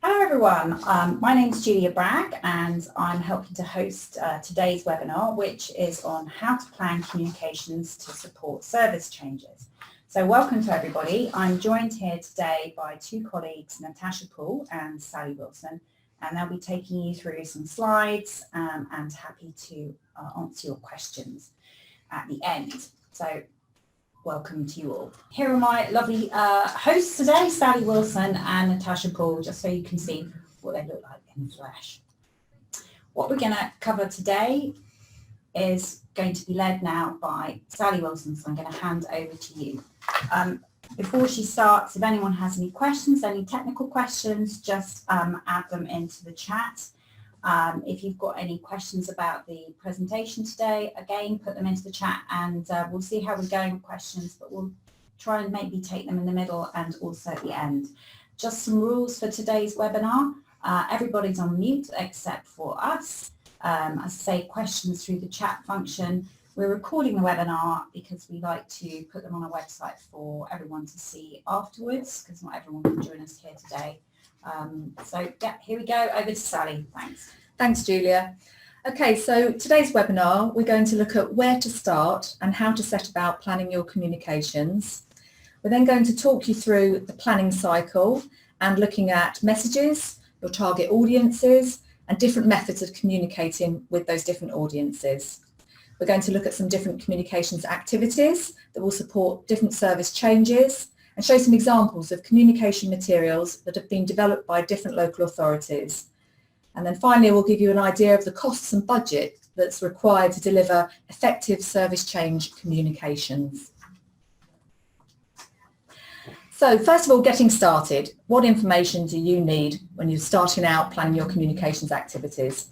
Hello everyone, my name is Julia Bragg and I'm helping to host today's webinar, which is on how to plan communications to support service changes. So welcome to everybody. I'm joined here today by two colleagues, Natasha Poole and Sally Wilson, and they'll be taking you through some slides and happy to answer your questions at the end. So welcome to you all. Here are my lovely hosts today, Sally Wilson and Natasha Poole, just so you can see what they look like in the flesh. What we're going to cover today is going to be led now by Sally Wilson, so I'm going to hand over to you. Before she starts, if anyone has any questions, any technical questions, just add them into the chat. If you've got any questions about the presentation today, again, put them into the chat and we'll see how we're going with questions, but we'll try and maybe take them in the middle and also at the end. Just some rules for today's webinar. Everybody's on mute except for us. As I say, questions through the chat function. We're recording the webinar because we like to put them on our website for everyone to see afterwards, because not everyone can join us here today. So yeah, here we go, over to Sally, thanks. Thanks, Julia. Okay, so today's webinar, we're going to look at where to start and how to set about planning your communications. We're then going to talk you through the planning cycle and looking at messages, your target audiences, and different methods of communicating with those different audiences. We're going to look at some different communications activities that will support different service changes and show some examples of communication materials that have been developed by different local authorities. And then finally, we'll give you an idea of the costs and budget that's required to deliver effective service change communications. So first of all, getting started, what information do you need when you're starting out planning your communications activities?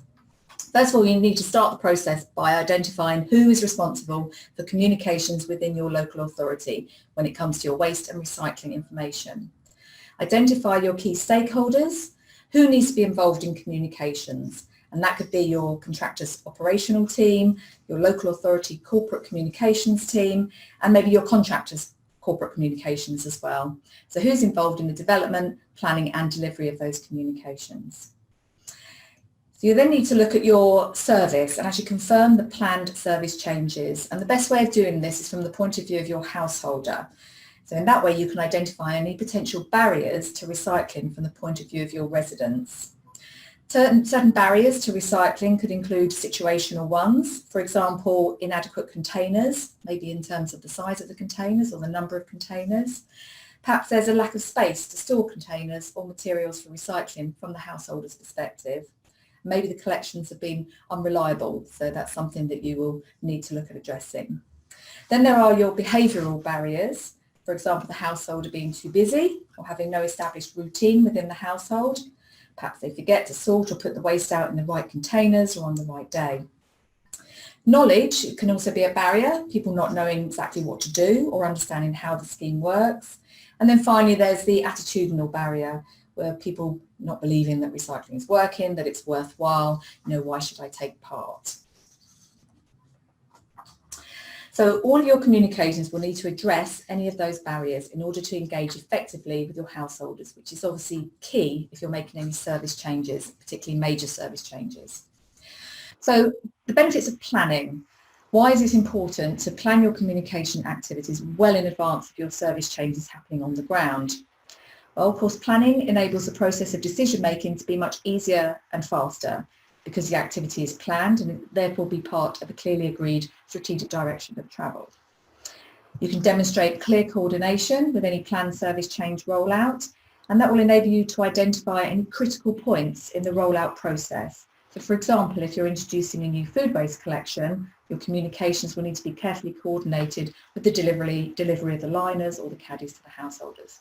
First of all, you need to start the process by identifying who is responsible for communications within your local authority when it comes to your waste and recycling information. Identify your key stakeholders, who needs to be involved in communications, and that could be your contractor's operational team, your local authority corporate communications team, and maybe your contractor's corporate communications as well. So who's involved in the development, planning and delivery of those communications? So you then need to look at your service and actually confirm the planned service changes. And the best way of doing this is from the point of view of your householder. So in that way, you can identify any potential barriers to recycling from the point of view of your residents. Certain barriers to recycling could include situational ones, for example, inadequate containers, maybe in terms of the size of the containers or the number of containers. Perhaps there's a lack of space to store containers or materials for recycling from the householder's perspective. Maybe the collections have been unreliable, so that's something that you will need to look at addressing. Then there are your behavioural barriers, for example, the householder being too busy or having no established routine within the household. Perhaps they forget to sort or put the waste out in the right containers or on the right day. Knowledge can also be a barrier, people not knowing exactly what to do or understanding how the scheme works. And then finally, there's the attitudinal barrier, where people not believing that recycling is working, that it's worthwhile, why should I take part? So all your communications will need to address any of those barriers in order to engage effectively with your householders, which is obviously key if you're making any service changes, particularly major service changes. So the benefits of planning. Why is it important to plan your communication activities well in advance of your service changes happening on the ground? Well, of course, planning enables the process of decision-making to be much easier and faster because the activity is planned and therefore be part of a clearly agreed strategic direction of travel. You can demonstrate clear coordination with any planned service change rollout, and that will enable you to identify any critical points in the rollout process. So, for example, if you're introducing a new food waste collection, your communications will need to be carefully coordinated with the delivery of the liners or the caddies to the householders.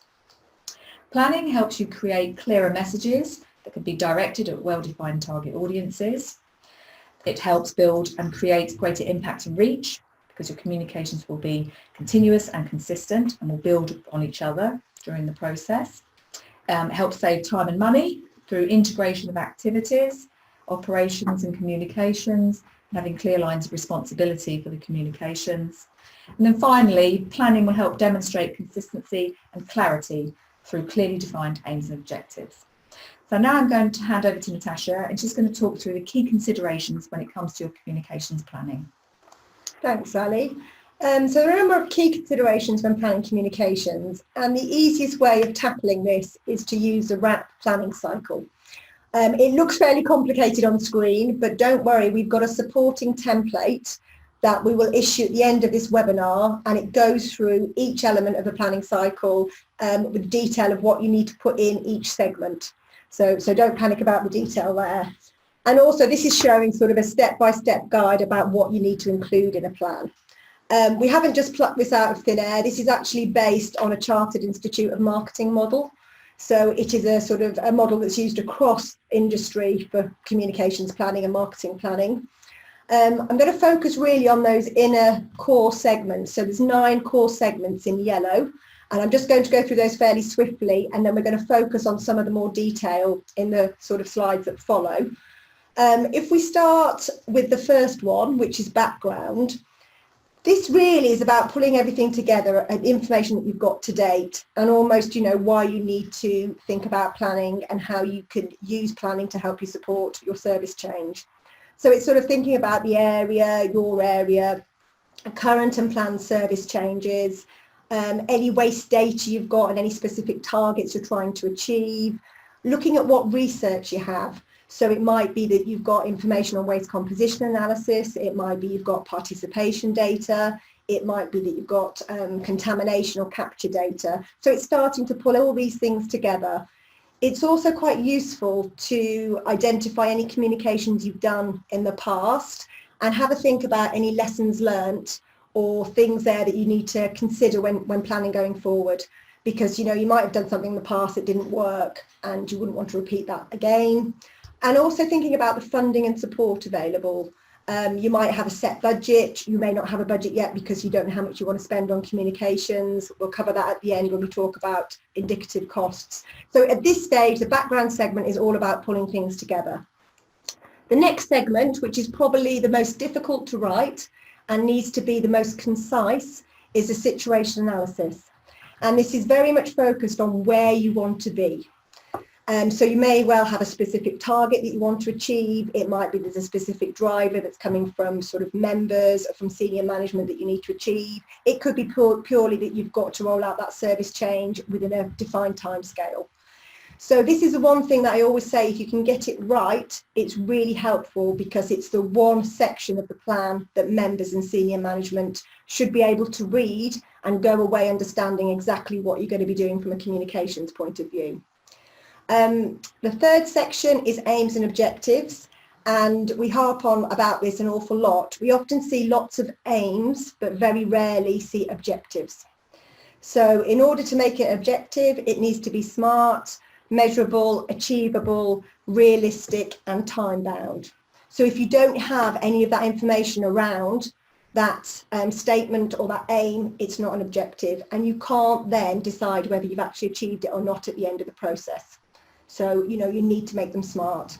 Planning helps you create clearer messages that can be directed at well-defined target audiences. It helps build and create greater impact and reach because your communications will be continuous and consistent and will build on each other during the process. It helps save time and money through integration of activities, operations and communications, and having clear lines of responsibility for the communications. And then finally, planning will help demonstrate consistency and clarity through clearly defined aims and objectives. So now I'm going to hand over to Natasha, and she's going to talk through the key considerations when it comes to your communications planning. Thanks, Sally. So there are a number of key considerations when planning communications, and the easiest way of tackling this is to use the RAP planning cycle. It looks fairly complicated on screen, but don't worry, we've got a supporting template that we will issue at the end of this webinar, and it goes through each element of the planning cycle with detail of what you need to put in each segment. So don't panic about the detail there. And also this is showing sort of a step-by-step guide about what you need to include in a plan. We haven't just plucked this out of thin air. This is actually based on a Chartered Institute of Marketing model. So it is a sort of a model that's used across industry for communications planning and marketing planning. I'm going to focus really on those inner core segments. So there's 9 core segments in yellow, and I'm just going to go through those fairly swiftly, and then we're going to focus on some of the more detail in the sort of slides that follow. If we start with the first one, which is background, this really is about pulling everything together and information that you've got to date, and almost, you know, why you need to think about planning and how you can use planning to help you support your service change. So it's sort of thinking about the area, your area, current and planned service changes, any waste data you've got and any specific targets you're trying to achieve, looking at what research you have. So it might be that you've got information on waste composition analysis, it might be you've got participation data, it might be that you've got contamination or capture data. So it's starting to pull all these things together. It's also quite useful to identify any communications you've done in the past and have a think about any lessons learnt or things there that you need to consider when planning going forward. Because, you know, you might have done something in the past that didn't work and you wouldn't want to repeat that again. And also thinking about the funding and support available. You might have a set budget, you may not have a budget yet because you don't know how much you want to spend on communications. We'll cover that at the end when we talk about indicative costs. So at this stage, the background segment is all about pulling things together. The next segment, which is probably the most difficult to write and needs to be the most concise, is the situation analysis. And this is very much focused on where you want to be. So you may well have a specific target that you want to achieve. It might be there's a specific driver that's coming from sort of members or from senior management that you need to achieve. It could be purely that you've got to roll out that service change within a defined timescale. So this is the one thing that I always say, if you can get it right, it's really helpful because it's the one section of the plan that members and senior management should be able to read and go away understanding exactly what you're going to be doing from a communications point of view. The third section is aims and objectives, and we harp on about this an awful lot. We often see lots of aims, but very rarely see objectives. So in order to make it objective, it needs to be smart, measurable, achievable, realistic, and time-bound. So if you don't have any of that information around that statement or that aim, it's not an objective, and you can't then decide whether you've actually achieved it or not at the end of the process. So, you know, you need to make them smart.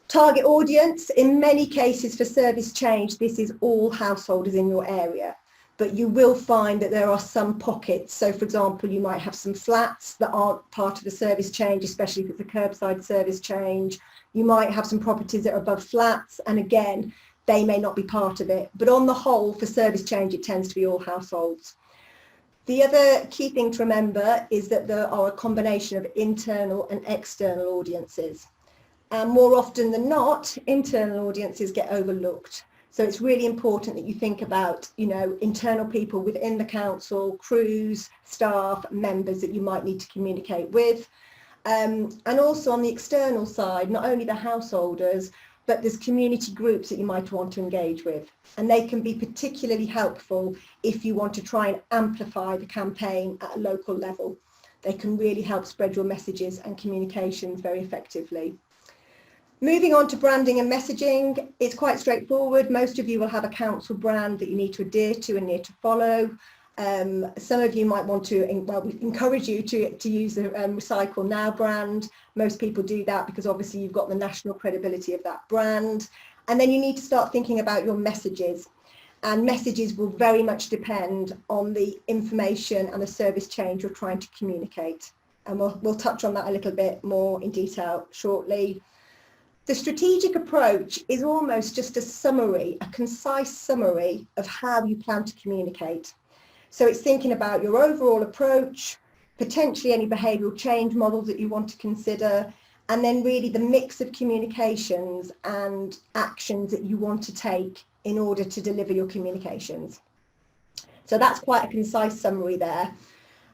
Target audience, in many cases for service change, this is all householders in your area, but you will find that there are some pockets. So, for example, you might have some flats that aren't part of the service change, especially if it's a curbside service change. You might have some properties that are above flats, and again, they may not be part of it. But on the whole, for service change, it tends to be all households. The other key thing to remember is that there are a combination of internal and external audiences. And more often than not, internal audiences get overlooked. So it's really important that you think about, you know, internal people within the council, crews, staff, members that you might need to communicate with. And also on the external side, not only the householders, but there's community groups that you might want to engage with. And they can be particularly helpful if you want to try and amplify the campaign at a local level. They can really help spread your messages and communications very effectively. Moving on to branding and messaging, it's quite straightforward. Most of you will have a council brand that you need to adhere to and need to follow. Some of you might want to, well, we encourage you to use the Recycle Now brand. Most people do that because obviously you've got the national credibility of that brand. And then you need to start thinking about your messages. And messages will very much depend on the information and the service change you're trying to communicate. and we'll touch on that a little bit more in detail shortly. The strategic approach is almost just a summary, a concise summary of how you plan to communicate. So it's thinking about your overall approach, potentially any behavioural change models that you want to consider, and then really the mix of communications and actions that you want to take in order to deliver your communications. So that's quite a concise summary there.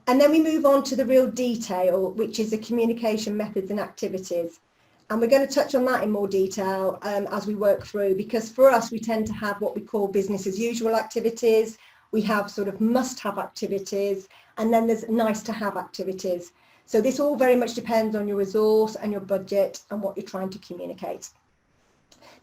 And then we move on to the real detail, which is the communication methods and activities. And we're going to touch on that in more detail as we work through, because for us, we tend to have what we call business as usual activities. We have sort of must-have activities, and then there's nice-to-have activities. So this all very much depends on your resource and your budget and what you're trying to communicate.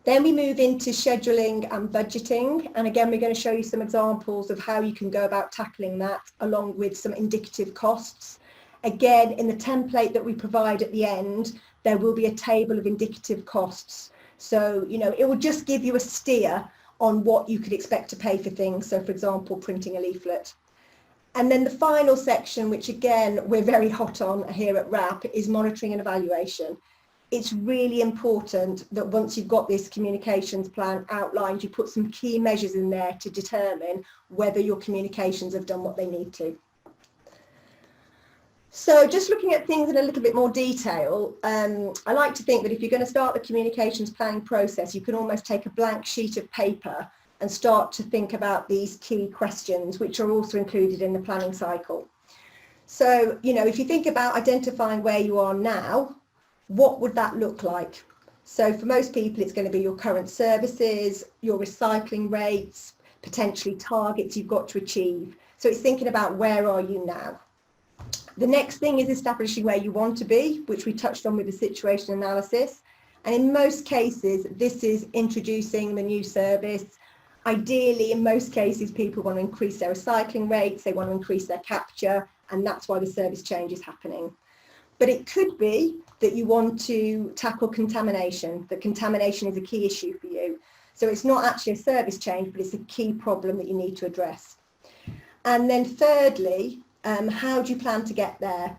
Then we move into scheduling and budgeting. And again, we're going to show you some examples of how you can go about tackling that, along with some indicative costs. Again, in the template that we provide at the end, there will be a table of indicative costs. So, you know, it will just give you a steer on what you could expect to pay for things. So, for example, printing a leaflet. And then the final section, which again, we're very hot on here at WRAP, is monitoring and evaluation. It's really important that once you've got this communications plan outlined, you put some key measures in there to determine whether your communications have done what they need to. So just looking at things in a little bit more detail, I like to think that if you're going to start the communications planning process, you can almost take a blank sheet of paper and start to think about these key questions, which are also included in the planning cycle. So, you know, if you think about identifying where you are now, what would that look like? So for most people, it's going to be your current services, your recycling rates, potentially targets you've got to achieve. So it's thinking about where are you now? The next thing is establishing where you want to be, which we touched on with the situation analysis. And in most cases, this is introducing the new service. Ideally, in most cases, people want to increase their recycling rates, they want to increase their capture, and that's why the service change is happening. But it could be that you want to tackle contamination, that contamination is a key issue for you. So it's not actually a service change, but it's a key problem that you need to address. And then thirdly, how do you plan to get there?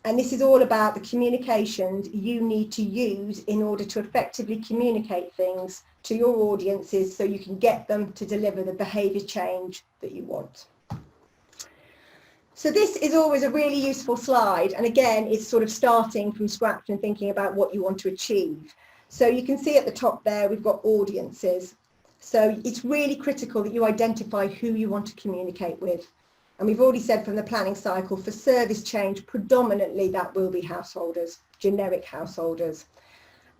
And this is all about the communications you need to use in order to effectively communicate things to your audiences so you can get them to deliver the behaviour change that you want. So this is always a really useful slide. And again, it's sort of starting from scratch and thinking about what you want to achieve. So you can see at the top there, we've got audiences. So it's really critical that you identify who you want to communicate with. And we've already said from the planning cycle, for service change, predominantly that will be householders, generic householders.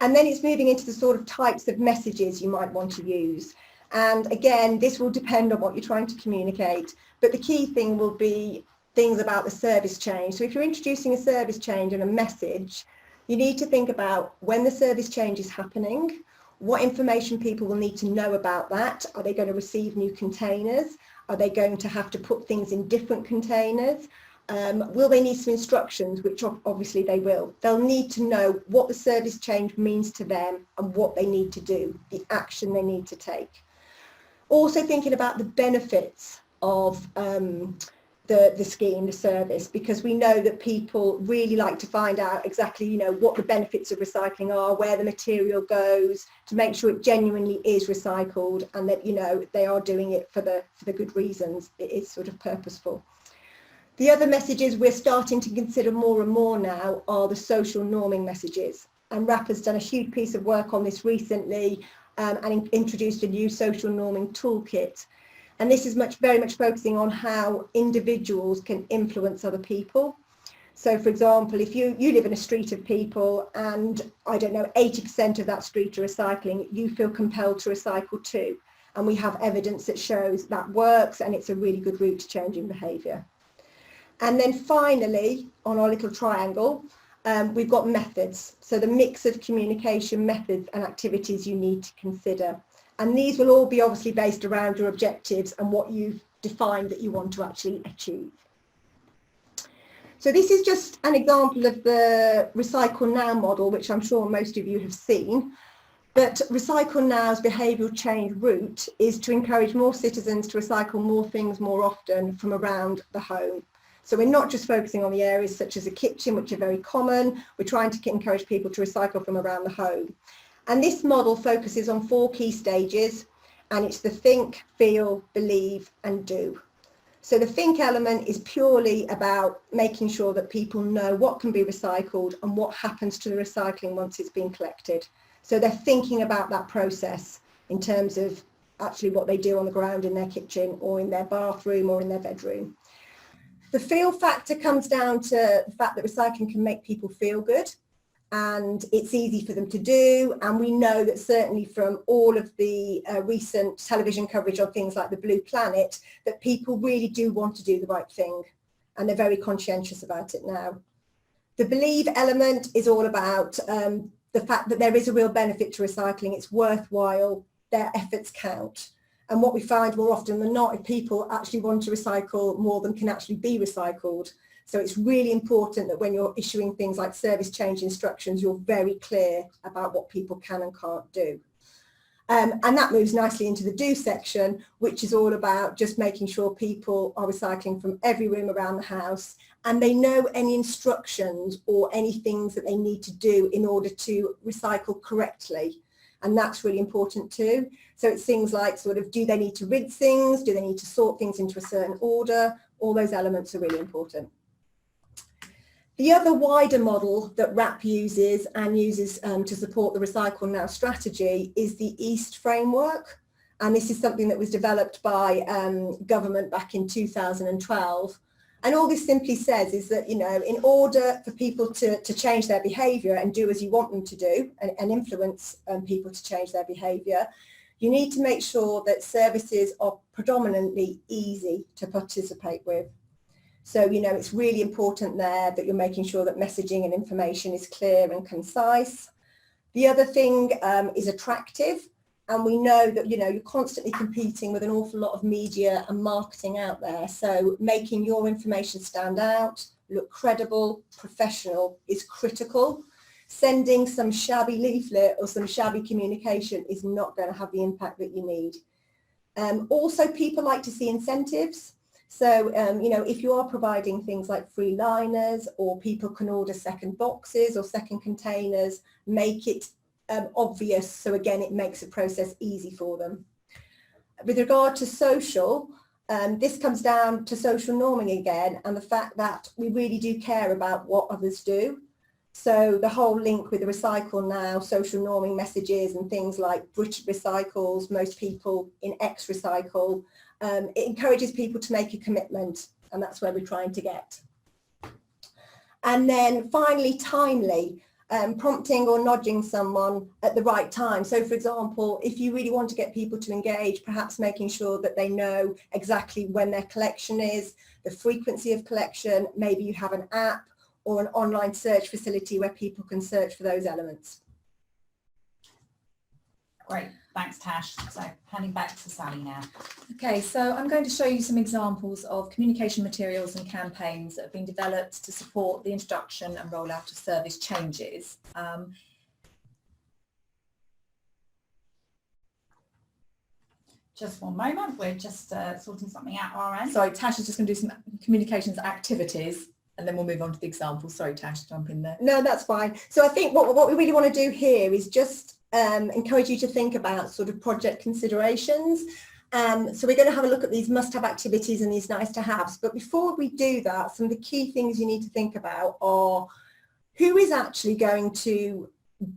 And then it's moving into the sort of types of messages you might want to use. And again, this will depend on what you're trying to communicate. But the key thing will be things about the service change. So if you're introducing a service change and a message, you need to think about when the service change is happening, what information people will need to know about that. Are they going to receive new containers? Are they going to have to put things in different containers? Will they need some instructions, which obviously they will. They'll need to know what the service change means to them and what they need to do, the action they need to take. Also thinking about the benefits of the scheme, the service, because we know that people really like to find out exactly, you know, what the benefits of recycling are, where the material goes, to make sure it genuinely is recycled and that, you know, they are doing it for the good reasons. It is sort of purposeful. The other messages we're starting to consider more and more now are the social norming messages. And WRAP has done a huge piece of work on this recently and introduced a new social norming toolkit. And this is very much focusing on how individuals can influence other people. So, for example, if you live in a street of people and, I don't know, 80% of that street are recycling, you feel compelled to recycle too. And we have evidence that shows that works and it's a really good route to changing behaviour. And then finally, on our little triangle, we've got methods. So the mix of communication methods and activities you need to consider. And these will all be obviously based around your objectives and what you've defined that you want to actually achieve. So this is just an example of the Recycle Now model, which I'm sure most of you have seen. But Recycle Now's behavioural change route is to encourage more citizens to recycle more things more often from around the home. So we're not just focusing on the areas such as a kitchen, which are very common. We're trying to encourage people to recycle from around the home. And this model focuses on 4 key stages, and it's the think, feel, believe and do. So the think element is purely about making sure that people know what can be recycled and what happens to the recycling once it's been collected. So they're thinking about that process in terms of actually what they do on the ground in their kitchen or in their bathroom or in their bedroom. The feel factor comes down to the fact that recycling can make people feel good and it's easy for them to do. And we know that certainly from all of the recent television coverage on things like the Blue Planet, that people really do want to do the right thing and they're very conscientious about it now. The believe element is all about the fact that there is a real benefit to recycling. It's worthwhile, their efforts count. And what we find more often than not is people actually want to recycle more than can actually be recycled. So it's really important that when you're issuing things like service change instructions, you're very clear about what people can and can't do. And that moves nicely into the do section, which is all about just making sure people are recycling from every room around the house and they know any instructions or any things that they need to do in order to recycle correctly. And that's really important too. So it's things like sort of, do they need to rinse things? Do they need to sort things into a certain order? All those elements are really important. The other wider model that WRAP uses and uses to support the Recycle Now strategy is the EAST framework. And this is something that was developed by government back in 2012. And all this simply says is that, you know, in order for people to change their behaviour and do as you want them to do and influence people to change their behaviour, you need to make sure that services are predominantly easy to participate with. So, you know, it's really important there that you're making sure that messaging and information is clear and concise. The other thing is attractive. And we know that, you know, you're constantly competing with an awful lot of media and marketing out there. So making your information stand out, look credible, professional is critical. Sending some shabby leaflet or some shabby communication is not going to have the impact that you need. Also, people like to see incentives. So, you know, if you are providing things like free liners or people can order second boxes or second containers, make it obvious. So again, it makes the process easy for them. With regard to social, this comes down to social norming again and the fact that we really do care about what others do. So the whole link with the Recycle Now, social norming messages and things like Brit recycles, most people in X recycle, it encourages people to make a commitment and that's where we're trying to get. And then finally, timely. Prompting or nudging someone at the right time. So for example, if you really want to get people to engage, perhaps making sure that they know exactly when their collection is, the frequency of collection, maybe you have an app or an online search facility where people can search for those elements. Great, thanks Tash. So handing back to Sally now. Okay, so I'm going to show you some examples of communication materials and campaigns that have been developed to support the introduction and rollout of service changes. Just one moment, we're just sorting something out our end. Sorry, Tash is just going to do some communications activities and then we'll move on to the examples. Sorry, Tash, jump in there. No, that's fine. So I think what we really want to do here is just encourage you to think about sort of project considerations. So we're going to have a look at these must-have activities and these nice-to-haves. But before we do that, some of the key things you need to think about are who is actually going to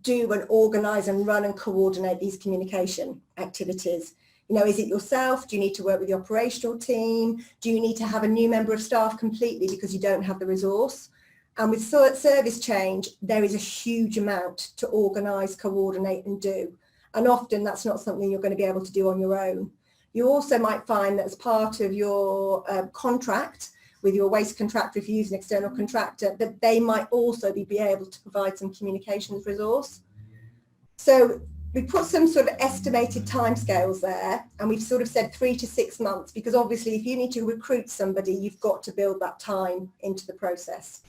do and organise and run and coordinate these communication activities. You know, is it yourself? Do you need to work with the operational team? Do you need to have a new member of staff completely because you don't have the resource? And with service change, there is a huge amount to organise, coordinate and do. And often that's not something you're going to be able to do on your own. You also might find that as part of your contract with your waste contractor, if you use an external contractor, that they might also be able to provide some communications resource. So we put some sort of estimated timescales there, and we've sort of said 3 to 6 months, because obviously if you need to recruit somebody, you've got to build that time into the process.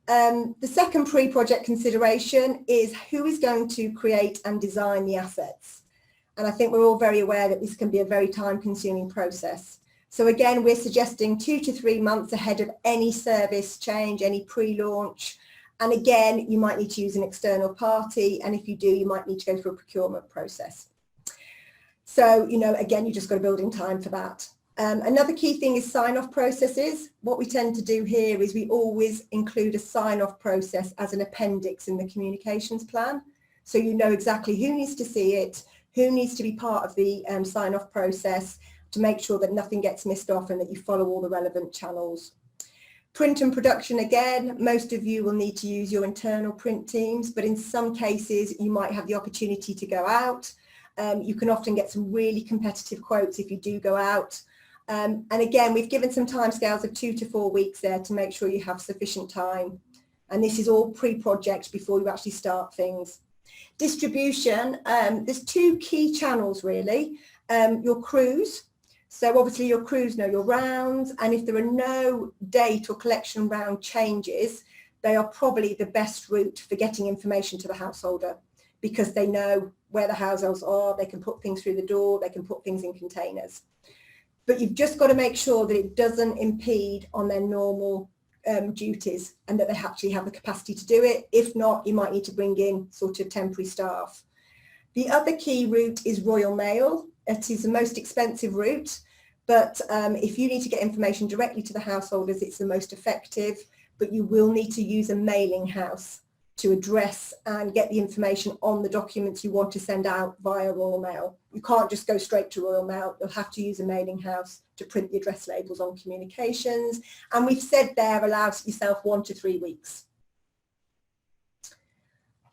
The second pre-project consideration is who is going to create and design the assets. And I think we're all very aware that this can be a very time-consuming process. So again, we're suggesting 2 to 3 months ahead of any service change, any pre-launch. And again, you might need to use an external party. And if you do, you might need to go through a procurement process. So, again, you just got to build in time for that. Another key thing is sign-off processes. What we tend to do here is we always include a sign-off process as an appendix in the communications plan. So you know exactly who needs to see it, who needs to be part of the sign-off process to make sure that nothing gets missed off and that you follow all the relevant channels. Print and production, again, most of you will need to use your internal print teams, but in some cases you might have the opportunity to go out. You can often get some really competitive quotes if you do go out. And again, we've given some timescales of 2 to 4 weeks there to make sure you have sufficient time. And this is all pre-project before you actually start things. Distribution, there's 2 key channels really. Your crews. So obviously your crews know your rounds, and if there are no date or collection round changes, they are probably the best route for getting information to the householder, because they know where the households are, they can put things through the door, they can put things in containers. But you've just got to make sure that it doesn't impede on their normal duties and that they actually have the capacity to do it. If not, you might need to bring in sort of temporary staff. The other key route is Royal Mail. It is the most expensive route, but if you need to get information directly to the householders, it's the most effective, but you will need to use a mailing house to address and get the information on the documents you want to send out via Royal Mail. You can't just go straight to Royal Mail. You'll have to use a mailing house to print the address labels on communications. And we've said there, allow yourself 1 to 3 weeks.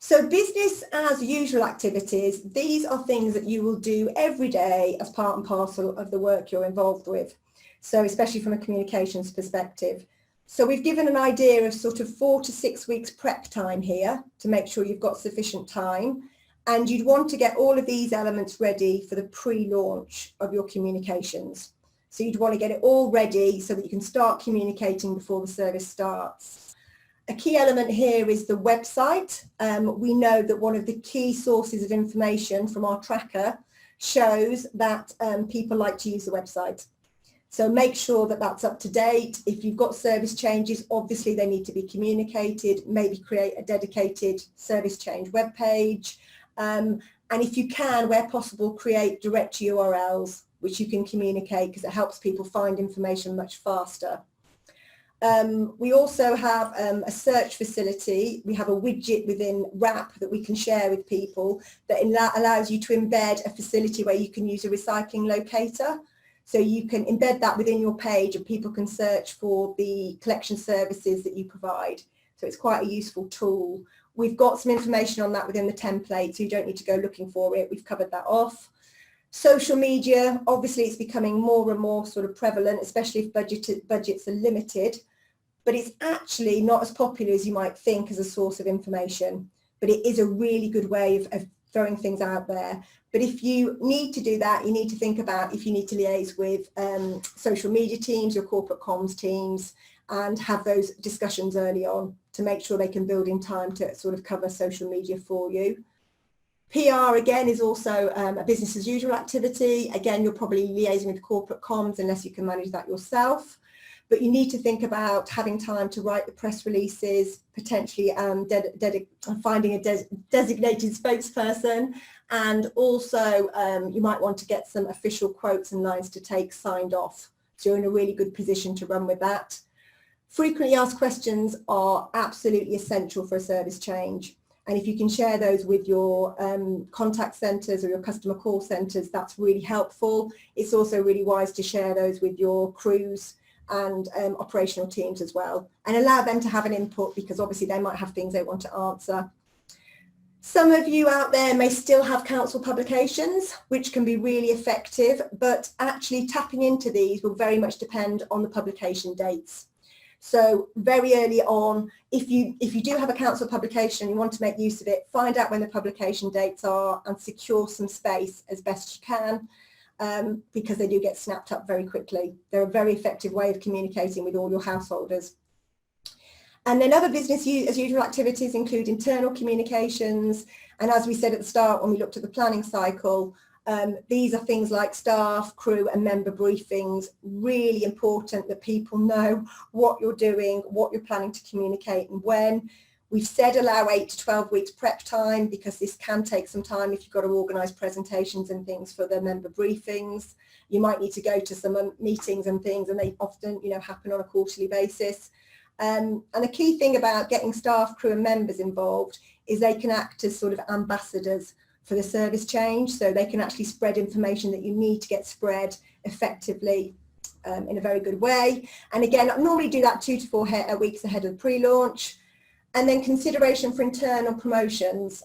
So business as usual activities, these are things that you will do every day as part and parcel of the work you're involved with. So especially from a communications perspective. So we've given an idea of sort of 4 to 6 weeks prep time here to make sure you've got sufficient time. And you'd want to get all of these elements ready for the pre-launch of your communications. So you'd want to get it all ready so that you can start communicating before the service starts. A key element here is the website. We know that one of the key sources of information from our tracker shows that people like to use the website. So make sure that that's up to date. If you've got service changes, obviously they need to be communicated, maybe create a dedicated service change webpage. And if you can, where possible, create direct URLs, which you can communicate because it helps people find information much faster. We also have a search facility. We have a widget within WRAP that we can share with people that allows you to embed a facility where you can use a recycling locator. So you can embed that within your page and people can search for the collection services that you provide. So it's quite a useful tool. We've got some information on that within the template, so you don't need to go looking for it. We've covered that off. Social media, obviously it's becoming more and more sort of prevalent, especially if budgets are limited, but it's actually not as popular as you might think as a source of information, but it is a really good way of throwing things out there. But if you need to do that, you need to think about if you need to liaise with social media teams, your corporate comms teams, and have those discussions early on to make sure they can build in time to sort of cover social media for you. PR, again, is also a business as usual activity. Again, you're probably liaising with corporate comms unless you can manage that yourself. But you need to think about having time to write the press releases, potentially finding a designated spokesperson, and also you might want to get some official quotes and lines to take signed off. So you're in a really good position to run with that. Frequently asked questions are absolutely essential for a service change. And if you can share those with your contact centres or your customer call centres, that's really helpful. It's also really wise to share those with your crews and operational teams as well, and allow them to have an input because obviously they might have things they want to answer. Some of you out there may still have council publications, which can be really effective, but actually tapping into these will very much depend on the publication dates. So very early on, if you do have a council publication and you want to make use of it, find out when the publication dates are and secure some space as best you can. Because they do get snapped up very quickly. They're a very effective way of communicating with all your householders. And then other business as usual activities include internal communications. And as we said at the start when we looked at the planning cycle, These are things like staff, crew and member briefings. Really important that people know what you're doing, what you're planning to communicate and when. We've said allow 8 to 12 weeks prep time because this can take some time if you've got to organise presentations and things for the member briefings. You might need to go to some meetings and things, and they often, happen on a quarterly basis. And the key thing about getting staff, crew and members involved is they can act as sort of ambassadors for the service change, so they can actually spread information that you need to get spread effectively in a very good way. And again, I normally do that 2 to 4 weeks ahead of the pre-launch. And then consideration for internal promotions.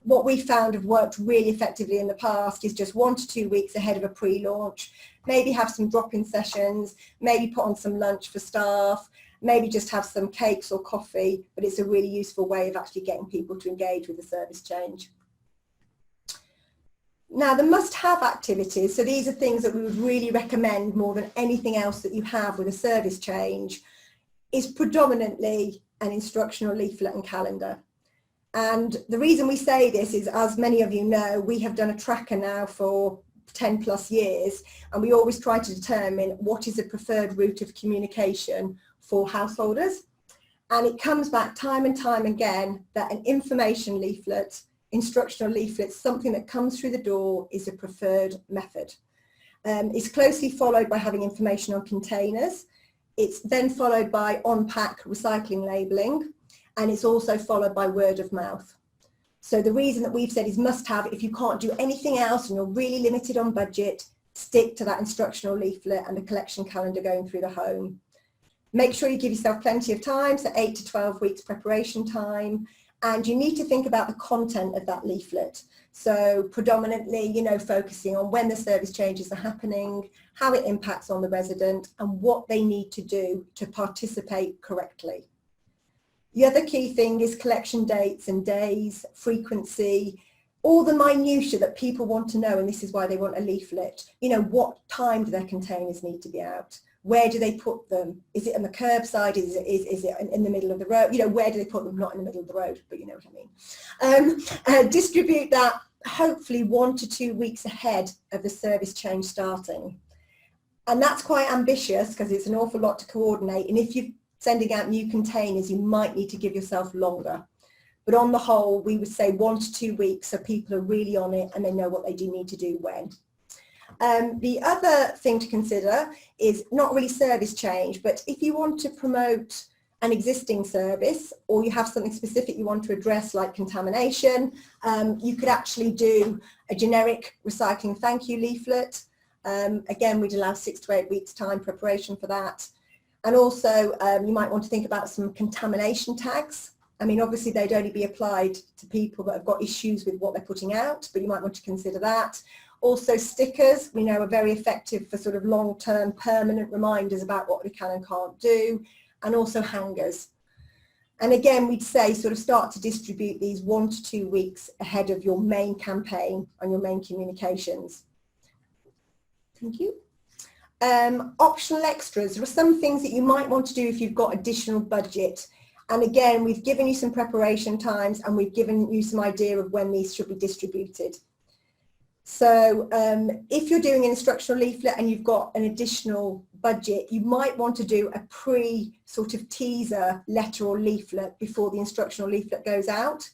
What we found have worked really effectively in the past is just 1 to 2 weeks ahead of a pre-launch, maybe have some drop-in sessions, maybe put on some lunch for staff, maybe just have some cakes or coffee, but it's a really useful way of actually getting people to engage with the service change. Now, the must-have activities, so these are things that we would really recommend more than anything else that you have with a service change, is predominantly an instructional leaflet and calendar. And the reason we say this is, as many of you know, we have done a tracker now for 10 plus years, and we always try to determine what is a preferred route of communication for householders. And it comes back time and time again that an information leaflet, instructional leaflet, something that comes through the door, is a preferred method. It's closely followed by having information on containers. It's then followed by on-pack recycling labelling, and it's also followed by word of mouth. So the reason that we've said is must have, if you can't do anything else and you're really limited on budget, stick to that instructional leaflet and the collection calendar going through the home. Make sure you give yourself plenty of time, so 8 to 12 weeks preparation time, and you need to think about the content of that leaflet. So predominantly, focusing on when the service changes are happening, how it impacts on the resident, and what they need to do to participate correctly. The other key thing is collection dates and days, frequency, all the minutiae that people want to know, and this is why they want a leaflet. What time do their containers need to be out? Where do they put them? Is it on the curbside? Is it in the middle of the road? Where do they put them? Not in the middle of the road, but you know what I mean. Distribute that hopefully 1 to 2 weeks ahead of the service change starting. And that's quite ambitious because it's an awful lot to coordinate. And if you're sending out new containers, you might need to give yourself longer. But on the whole, we would say 1 to 2 weeks so people are really on it and they know what they do need to do when. The other thing to consider is not really service change, but if you want to promote an existing service or you have something specific you want to address like contamination, you could actually do a generic recycling thank you leaflet. Again, we'd allow 6 to 8 weeks time preparation for that. And also you might want to think about some contamination tags. I mean, obviously they'd only be applied to people that have got issues with what they're putting out, but you might want to consider that. Also stickers, we know, are very effective for sort of long-term permanent reminders about what we can and can't do, and also hangers. And again, we'd say sort of start to distribute these 1 to 2 weeks ahead of your main campaign and your main communications. Thank you. Optional extras. There are some things that you might want to do if you've got additional budget. And again, we've given you some preparation times and we've given you some idea of when these should be distributed. So if you're doing an instructional leaflet and you've got an additional budget, you might want to do a sort of teaser letter or leaflet before the instructional leaflet goes out.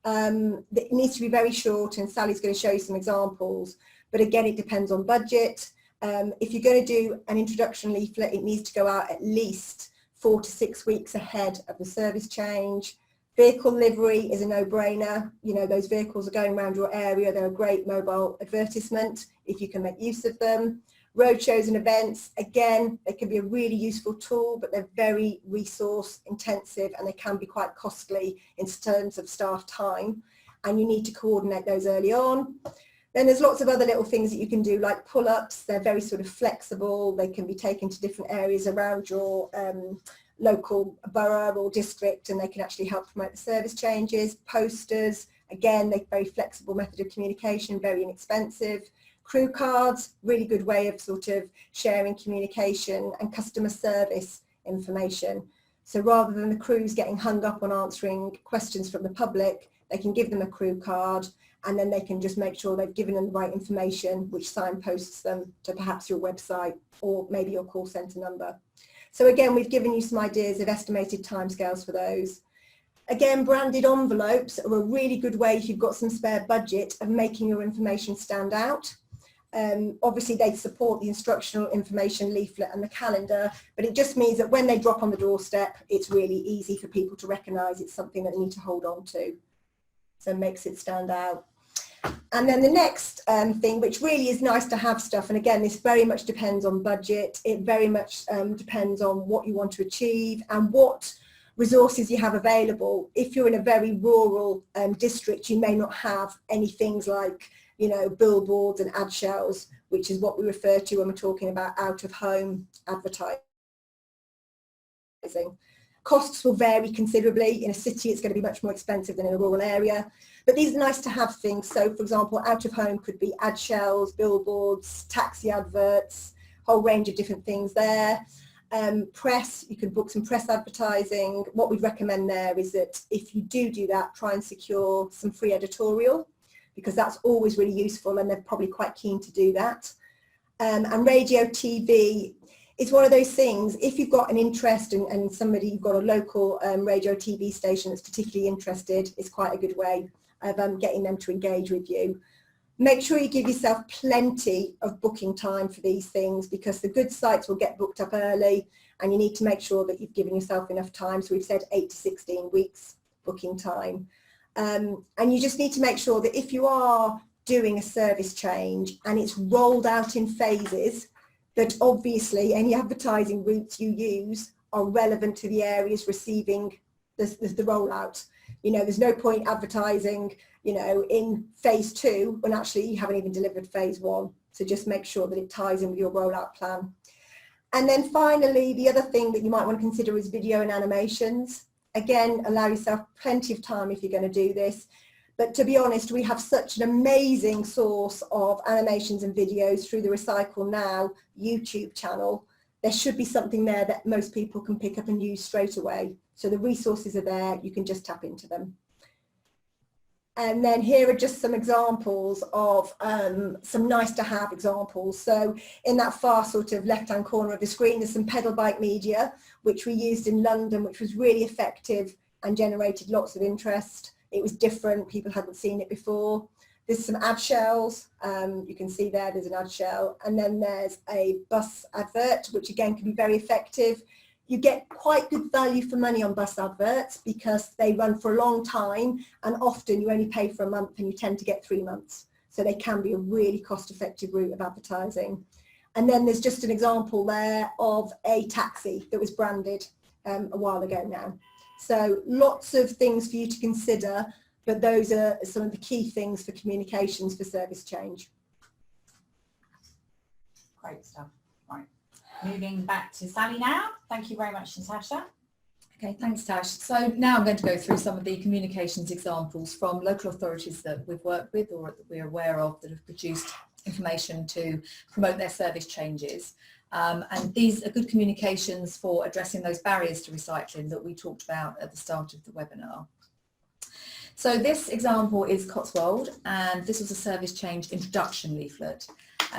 It needs to be very short, and Sally's going to show you some examples, but again, it depends on budget. If you're going to do an introduction leaflet, it needs to go out at least 4 to 6 weeks ahead of the service change. Vehicle livery is a no-brainer. Those vehicles are going around your area. They're a great mobile advertisement if you can make use of them. Roadshows and events, again, they can be a really useful tool, but they're very resource intensive and they can be quite costly in terms of staff time, and you need to coordinate those early on. Then there's lots of other little things that you can do, like pull-ups. They're very sort of flexible. They can be taken to different areas around your local borough or district, and they can actually help promote the service changes. Posters, again, they're very flexible method of communication, very inexpensive. Crew cards, really good way of sort of sharing communication and customer service information. So rather than the crews getting hung up on answering questions from the public, they can give them a crew card, and then they can just make sure they've given them the right information, which signposts them to perhaps your website or maybe your call centre number. So again, we've given you some ideas of estimated timescales for those. Again, branded envelopes are a really good way, if you've got some spare budget, of making your information stand out. Obviously they support the instructional information leaflet and the calendar, but it just means that when they drop on the doorstep, it's really easy for people to recognise it's something that they need to hold on to. So it makes it stand out. And then the next thing, which really is nice to have stuff, and again, this very much depends on budget, it very much depends on what you want to achieve and what resources you have available. If you're in a very rural district, you may not have any things like, you know, billboards and ad shells, which is what we refer to when we're talking about out-of-home advertising. Costs will vary considerably. In a city, it's going to be much more expensive than in a rural area. But these are nice to have things. So, for example, out of home could be ad shells, billboards, taxi adverts, whole range of different things there. Press, you can book some press advertising. What we'd recommend there is that if you do that, try and secure some free editorial, because that's always really useful and they're probably quite keen to do that. And radio, TV, it's one of those things, if you've got an interest and somebody, you've got a local radio TV station that's particularly interested, it's quite a good way of getting them to engage with you. Make sure you give yourself plenty of booking time for these things, because the good sites will get booked up early and you need to make sure that you've given yourself enough time. So we've said 8 to 16 weeks booking time. And you just need to make sure that if you are doing a service change and it's rolled out in phases, that obviously any advertising routes you use are relevant to the areas receiving the rollout. You know, there's no point advertising, you know, in phase 2 when actually you haven't even delivered phase 1. So just make sure that it ties in with your rollout plan. And then finally, the other thing that you might want to consider is video and animations. Again, allow yourself plenty of time if you're going to do this. But to be honest, we have such an amazing source of animations and videos through the Recycle Now YouTube channel. There should be something there that most people can pick up and use straight away. So the resources are there, you can just tap into them. And then here are just some examples of some nice to have examples. So in that far sort of left-hand corner of the screen, there's some pedal bike media, which we used in London, which was really effective and generated lots of interest. It was different, people hadn't seen it before. There's some ad shells, you can see there's an ad shell, and then there's a bus advert, which again can be very effective. You get quite good value for money on bus adverts because they run for a long time, and often you only pay for a month and you tend to get 3 months. So they can be a really cost-effective route of advertising. And then there's just an example there of a taxi that was branded a while ago now. So lots of things for you to consider, but those are some of the key things for communications for service change. Great stuff. Right. Moving back to Sally now. Thank you very much, Natasha. Okay, thanks Tash. So now I'm going to go through some of the communications examples from local authorities that we've worked with or that we're aware of that have produced information to promote their service changes. And these are good communications for addressing those barriers to recycling that we talked about at the start of the webinar. So this example is Cotswold, and this was a service change introduction leaflet.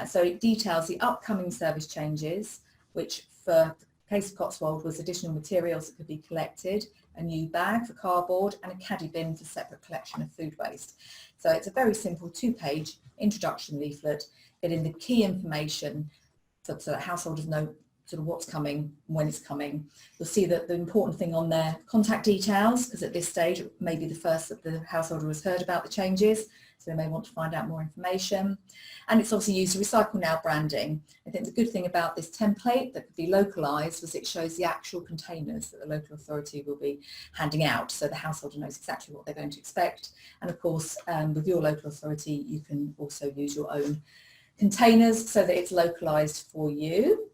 So it details the upcoming service changes, which for the case of Cotswold was additional materials that could be collected, a new bag for cardboard and a caddy bin for separate collection of food waste. So it's a very simple 2-page introduction leaflet, getting the key information so that householders know sort of what's coming, when it's coming. You'll see that the important thing on there, contact details, because at this stage it may be the first that the householder has heard about the changes, so they may want to find out more information. And it's obviously used Recycle Now branding. I think the good thing about this template that could be localised was it shows the actual containers that the local authority will be handing out, so the householder knows exactly what they're going to expect. And of course, with your local authority, you can also use your own containers so that it's localised for you.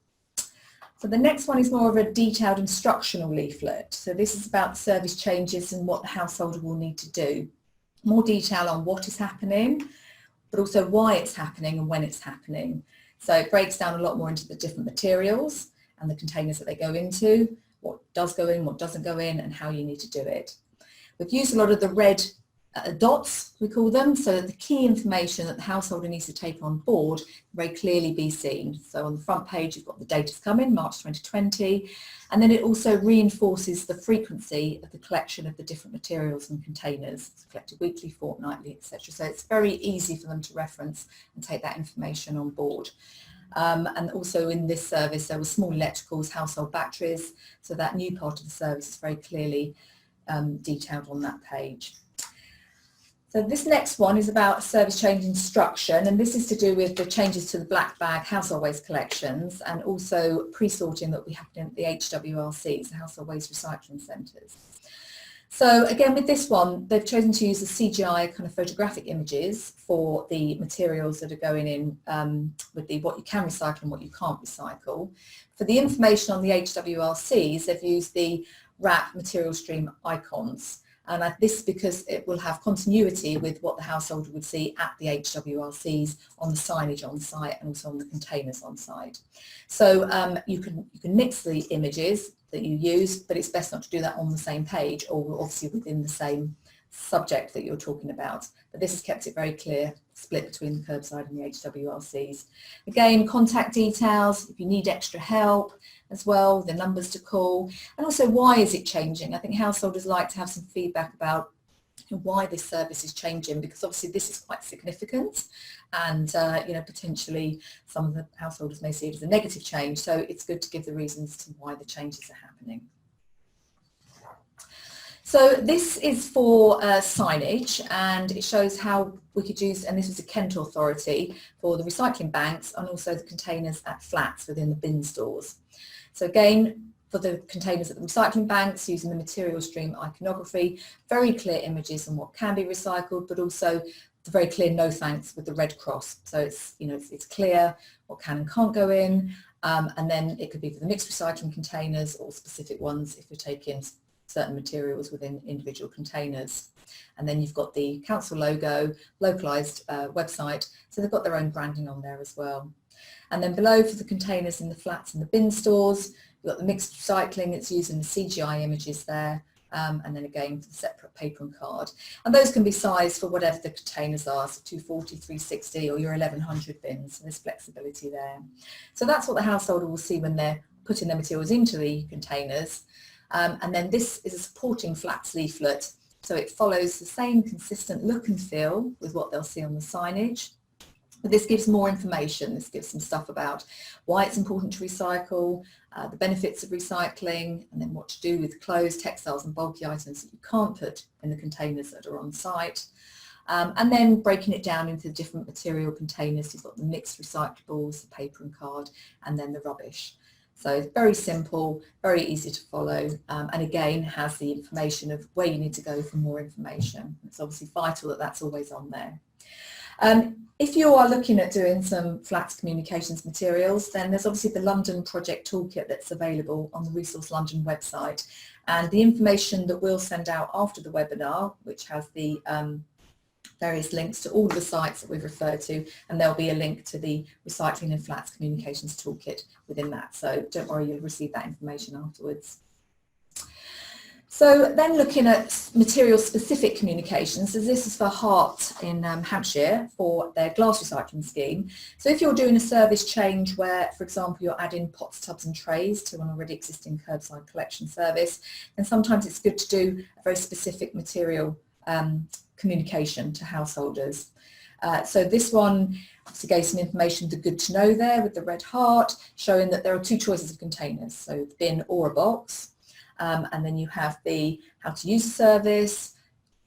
So the next one is more of a detailed instructional leaflet. So this is about the service changes and what the householder will need to do. More detail on what is happening, but also why it's happening and when it's happening. So it breaks down a lot more into the different materials and the containers that they go into, what does go in, what doesn't go in, and how you need to do it. We've used a lot of the red dots, we call them, so that the key information that the householder needs to take on board very clearly be seen. So on the front page you've got the data's coming, March 2020, and then it also reinforces the frequency of the collection of the different materials and containers. It's collected weekly, fortnightly, etc. So it's very easy for them to reference and take that information on board. And also in this service there were small electricals, household batteries, so that new part of the service is very clearly detailed on that page. So this next one is about service change instruction, and this is to do with the changes to the black bag household waste collections and also pre-sorting that will be happening at the HWRCs, the Household Waste Recycling Centres. So again with this one, they've chosen to use the CGI kind of photographic images for the materials that are going in with the what you can recycle and what you can't recycle. For the information on the HWRCs, they've used the RAP material stream icons. And this is because it will have continuity with what the householder would see at the HWRCs on the signage on site and also on the containers on site. So you can mix the images that you use, but it's best not to do that on the same page or obviously within the same subject that you're talking about. But this has kept it very clear, split between the curbside and the HWRCs. Again, contact details, if you need extra help as well, the numbers to call, and also why is it changing. I think householders like to have some feedback about why this service is changing, because obviously this is quite significant and potentially some of the householders may see it as a negative change, so it's good to give the reasons to why the changes are happening. So this is for signage, and it shows how we could use, and this was a Kent authority, for the recycling banks and also the containers at flats within the bin stores. So again, for the containers at the recycling banks, using the material stream iconography, very clear images on what can be recycled, but also the very clear no thanks with the red cross. So it's clear what can and can't go in, and then it could be for the mixed recycling containers or specific ones if you're taking certain materials within individual containers. And then you've got the council logo, localised website, so they've got their own branding on there as well. And then below for the containers in the flats and the bin stores, you've got the mixed recycling, it's using the CGI images there, and then again for the separate paper and card. And those can be sized for whatever the containers are, so 240, 360 or your 1100 bins, so there's flexibility there. So that's what the householder will see when they're putting their materials into the containers. And then this is a supporting flats leaflet, so it follows the same consistent look and feel with what they'll see on the signage, but this gives more information. This gives some stuff about why it's important to recycle, the benefits of recycling, and then what to do with clothes, textiles and bulky items that you can't put in the containers that are on site. And then breaking it down into the different material containers. You've got the mixed recyclables, the paper and card, and then the rubbish. So it's very simple, very easy to follow, and again has the information of where you need to go for more information. It's obviously vital that that's always on there. If you are looking at doing some flats communications materials, then there's obviously the London Project Toolkit that's available on the Resource London website, and the information that we'll send out after the webinar, which has the various links to all of the sites that we've referred to, and there'll be a link to the Recycling and Flats Communications Toolkit within that, so don't worry, you'll receive that information afterwards. So then looking at material specific communications, so this is for Hart in Hampshire for their glass recycling scheme. So if you're doing a service change where, for example, you're adding pots, tubs and trays to an already existing curbside collection service, then sometimes it's good to do a very specific material communication to householders. So this one obviously gave some information, the good to know there with the red heart, showing that there are two choices of containers, so the bin or a box. And then you have the how to use the service,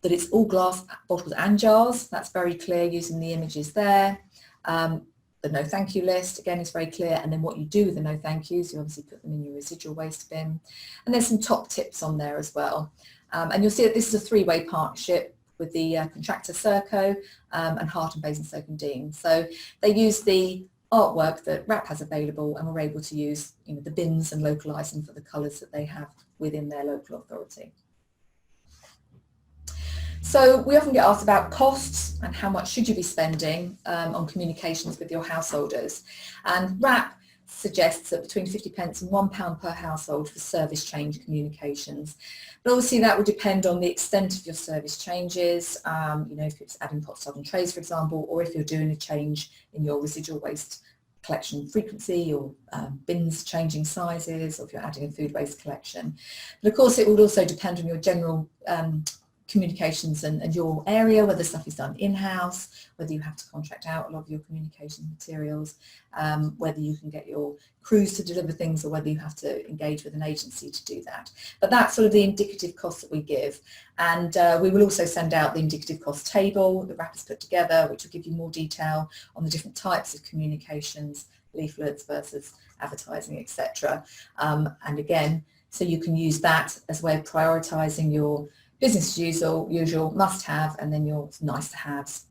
that it's all glass bottles and jars. That's very clear using the images there. The no thank you list, again, is very clear. And then what you do with the no thank yous, you obviously put them in your residual waste bin. And there's some top tips on there as well. And you'll see that this is a three-way partnership with the contractor Serco and Hart and Basingstoke and Dean. So they use the artwork that RAP has available, and we're able to use the bins and localise them for the colours that they have within their local authority. So we often get asked about costs and how much should you be spending on communications with your householders, and RAP suggests that between 50p and £1 per household for service change communications. But obviously that will depend on the extent of your service changes, if it's adding pot, sod and trays, for example, or if you're doing a change in your residual waste collection frequency, or bins changing sizes, or if you're adding a food waste collection. But of course it will also depend on your general communications and your area, whether stuff is done in-house, whether you have to contract out a lot of your communication materials, whether you can get your crews to deliver things, or whether you have to engage with an agency to do that. But that's sort of the indicative costs that we give. And we will also send out the indicative cost table that RAP has put together, which will give you more detail on the different types of communications, leaflets versus advertising, etc. And again, so you can use that as a way of prioritising your business as usual must-have, and then your nice-to-haves.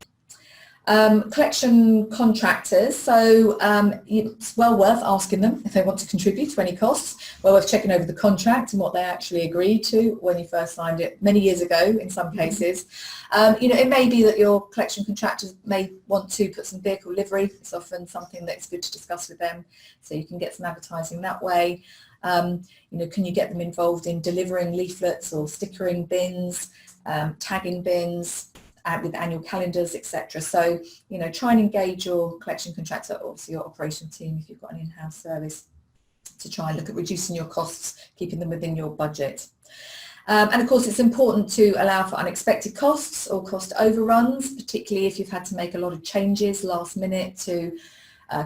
Collection contractors, so it's well worth asking them if they want to contribute to any costs, well worth checking over the contract and what they actually agreed to when you first signed it many years ago in some cases. It may be that your collection contractors may want to put some vehicle livery. It's often something that's good to discuss with them, so you can get some advertising that way. Can you get them involved in delivering leaflets or stickering bins, tagging bins, with annual calendars, etc. So, try and engage your collection contractor, obviously your operations team if you've got an in-house service, to try and look at reducing your costs, keeping them within your budget. And of course it's important to allow for unexpected costs or cost overruns, particularly if you've had to make a lot of changes last minute to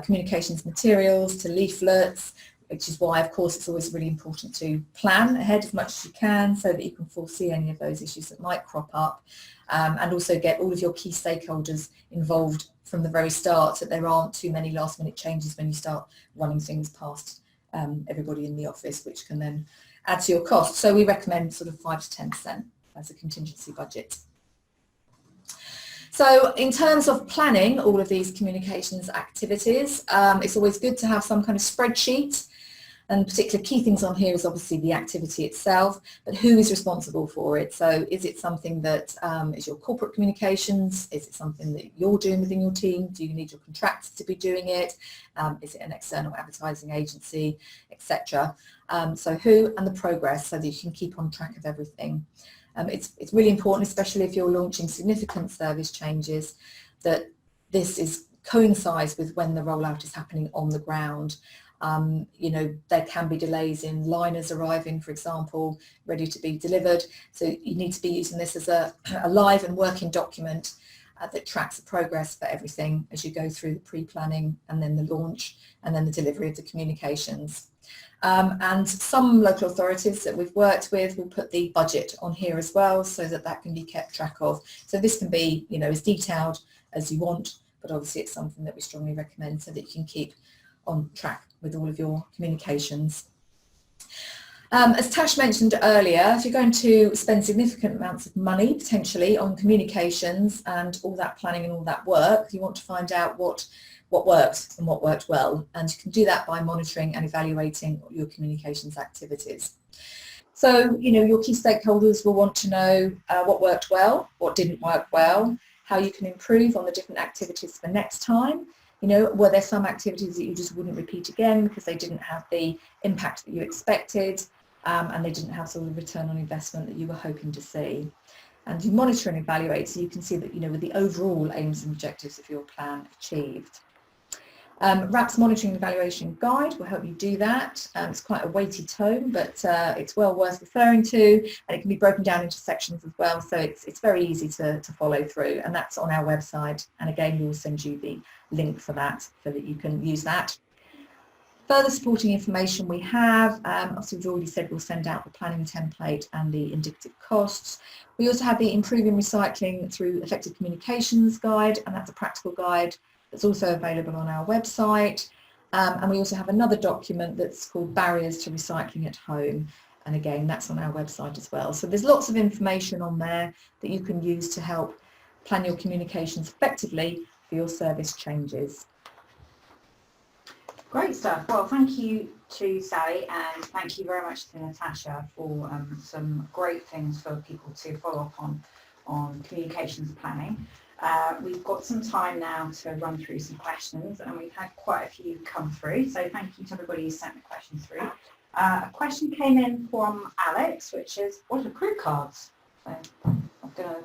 communications materials, to leaflets, which is why, of course, it's always really important to plan ahead as much as you can so that you can foresee any of those issues that might crop up, and also get all of your key stakeholders involved from the very start, so that there aren't too many last minute changes when you start running things past everybody in the office, which can then add to your cost. So we recommend sort of 5 to 10% as a contingency budget. So in terms of planning all of these communications activities, it's always good to have some kind of spreadsheet. And particular key things on here is obviously the activity itself, but who is responsible for it? So is it something that is your corporate communications? Is it something that you're doing within your team? Do you need your contractor to be doing it? Is it an external advertising agency, etc.? So who and the progress, so that you can keep on track of everything. It's really important, especially if you're launching significant service changes, that this coincides with when the rollout is happening on the ground. There can be delays in liners arriving, for example, ready to be delivered. So you need to be using this as a live and working document that tracks the progress for everything as you go through the pre-planning and then the launch and then the delivery of the communications. And some local authorities that we've worked with will put the budget on here as well, so that can be kept track of. So this can be, as detailed as you want, but obviously it's something that we strongly recommend so that you can keep on track with all of your communications. As Tash mentioned earlier, if you're going to spend significant amounts of money potentially on communications and all that planning and all that work, you want to find out what worked and what worked well, and you can do that by monitoring and evaluating your communications activities. So, your key stakeholders will want to know what worked well, what didn't work well, how you can improve on the different activities for next time. Were there some activities that you just wouldn't repeat again because they didn't have the impact that you expected, and they didn't have sort of the return on investment that you were hoping to see. And you monitor and evaluate so you can see that, with the overall aims and objectives of your plan achieved. RAP's Monitoring and Evaluation Guide will help you do that. It's quite a weighty tome, but it's well worth referring to, and it can be broken down into sections as well, so it's very easy to follow through, and that's on our website. And again, we will send you the link for that so that you can use that. Further supporting information we have, obviously we've already said we'll send out the planning template and the indicative costs. We also have the Improving Recycling Through Effective Communications guide, and that's a practical guide that's also available on our website. And we also have another document that's called Barriers to Recycling at Home, and again that's on our website as well. So there's lots of information on there that you can use to help plan your communications effectively for your service changes. Great stuff. Well, thank you to Sally, and thank you very much to Natasha for some great things for people to follow up on communications planning. We've got some time now to run through some questions, and we've had quite a few come through, so thank you to everybody who sent the questions through. A question came in from Alex, which is, what are crew cards? So I'm going to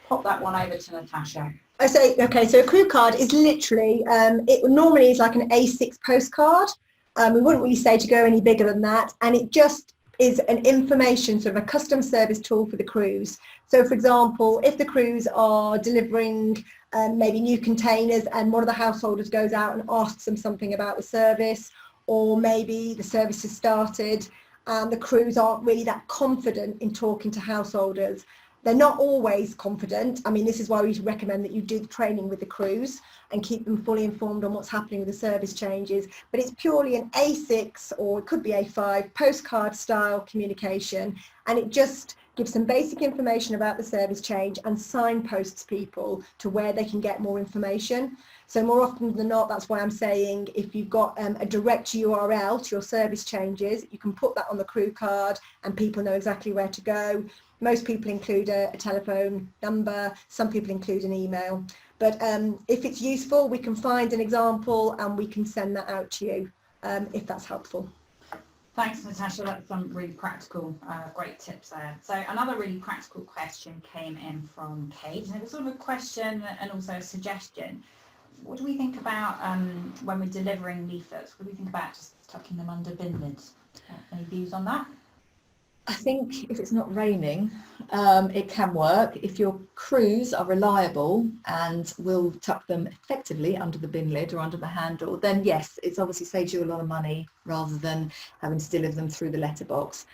pop that one over to Natasha. I say, okay, so a crew card is literally, it normally is like an A6 postcard. We wouldn't really say to go any bigger than that, and it just is an information, sort of a customer service tool for the crews. So for example, if the crews are delivering maybe new containers and one of the householders goes out and asks them something about the service, or maybe the service has started and the crews aren't really that confident in talking to householders. They're not always confident. I mean, this is why we recommend that you do the training with the crews and keep them fully informed on what's happening with the service changes. But it's purely an A6, or it could be A5, postcard style communication. And it just gives some basic information about the service change and signposts people to where they can get more information. So more often than not, that's why I'm saying if you've got a direct URL to your service changes, you can put that on the crew card and people know exactly where to go. Most people include a telephone number, some people include an email. But if it's useful, we can find an example and we can send that out to you if that's helpful. Thanks, Natasha. That's some really practical, great tips there. So another really practical question came in from Kate, and it was sort of a question and also a suggestion. What do we think about when we're delivering leaflets? What do we think about just tucking them under bin lids? Any views on that? I think if it's not raining, it can work. If your crews are reliable and will tuck them effectively under the bin lid or under the handle, then yes, it's obviously saves you a lot of money rather than having to deliver them through the letterbox.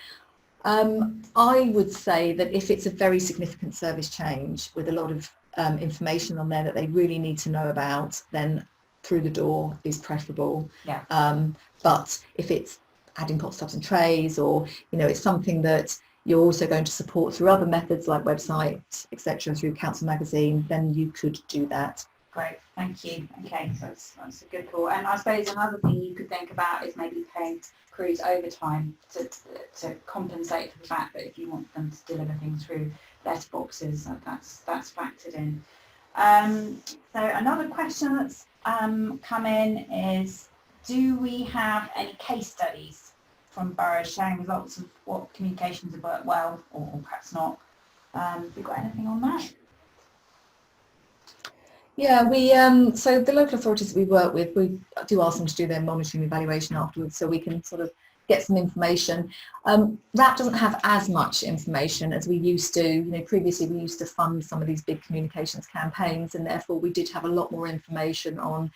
I would say that if it's a very significant service change with a lot of information on there that they really need to know about, then through the door is preferable. Yeah. But if it's adding pot stubs and trays, or it's something that you're also going to support through other methods like websites, etc., through council magazine, then you could do that. Great, thank you. Okay, so that's a good thought. And I suppose another thing you could think about is maybe paying crews overtime to compensate for the fact that if you want them to deliver things through letterboxes, that's factored in. So another question that's come in is, do we have any case studies from boroughs showing results of what communications have worked well or perhaps not? Have you got anything on that? Yeah, we so the local authorities that we work with, we do ask them to do their monitoring evaluation afterwards, so we can sort of get some information. RAP doesn't have as much information as we used to. Previously we used to fund some of these big communications campaigns, and therefore we did have a lot more information on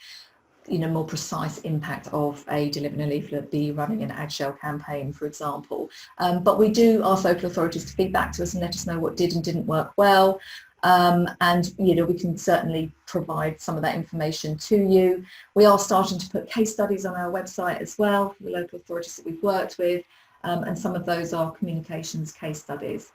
more precise impact of a delivering a leaflet, be running an ad shell campaign, for example. But we do ask local authorities to feed back to us and let us know what did and didn't work well. And we can certainly provide some of that information to you. We are starting to put case studies on our website as well for the local authorities that we've worked with, and some of those are communications case studies.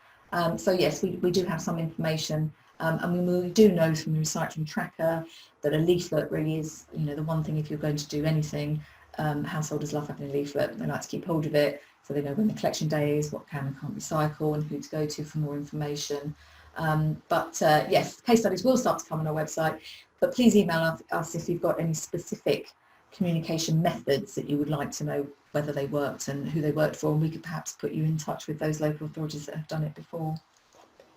So yes, we do have some information. And we do know from the recycling tracker that a leaflet really is, the one thing if you're going to do anything. Householders love having a leaflet. They like to keep hold of it, so they know when the collection day is, what can and can't recycle, and who to go to for more information. Yes, case studies will start to come on our website, but please email us if you've got any specific communication methods that you would like to know whether they worked and who they worked for, and we could perhaps put you in touch with those local authorities that have done it before.